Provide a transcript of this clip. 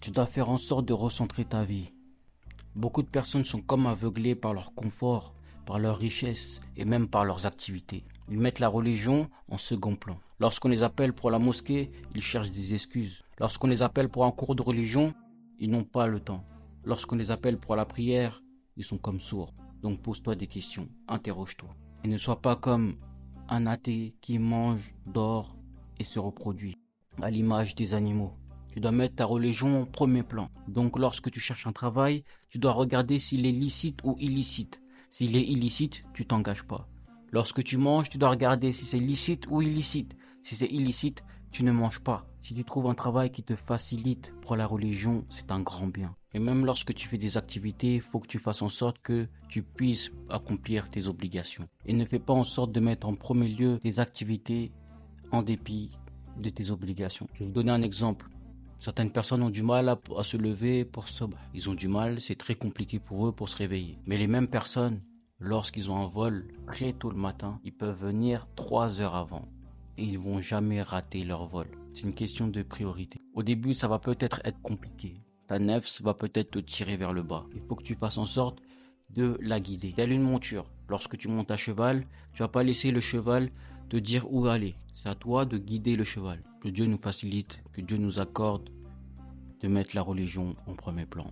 Tu dois faire en sorte de recentrer ta vie. Beaucoup de personnes sont comme aveuglées par leur confort, par leur richesse et même par leurs activités. Ils mettent la religion en second plan. Lorsqu'on les appelle pour la mosquée, ils cherchent des excuses. Lorsqu'on les appelle pour un cours de religion, ils n'ont pas le temps. Lorsqu'on les appelle pour la prière, ils sont comme sourds. Donc pose-toi des questions, interroge-toi. Et ne sois pas comme un athée qui mange, dort et se reproduit, à l'image des animaux. Tu dois mettre ta religion en premier plan. Donc lorsque tu cherches un travail, tu dois regarder s'il est licite ou illicite. S'il est illicite, tu t'engages pas. Lorsque tu manges, tu dois regarder si c'est licite ou illicite. Si c'est illicite, tu ne manges pas. Si tu trouves un travail qui te facilite pour la religion, c'est un grand bien. Et même lorsque tu fais des activités, il faut que tu fasses en sorte que tu puisses accomplir tes obligations. Et ne fais pas en sorte de mettre en premier lieu tes activités en dépit de tes obligations. Je vais vous donner un exemple. Certaines personnes ont du mal à se lever pour ça. Ils ont du mal, c'est très compliqué pour eux pour se réveiller. Mais les mêmes personnes, lorsqu'ils ont un vol très tôt le matin, ils peuvent venir 3 heures avant. Et ils vont jamais rater leur vol. C'est une question de priorité. Au début, ça va peut-être être compliqué. Ta nefs va peut-être te tirer vers le bas. Il faut que tu fasses en sorte de la guider. Telle une monture. Lorsque tu montes à cheval, tu vas pas laisser le cheval te dire où aller. C'est à toi de guider le cheval. Que Dieu nous facilite, que Dieu nous accorde de mettre la religion en premier plan.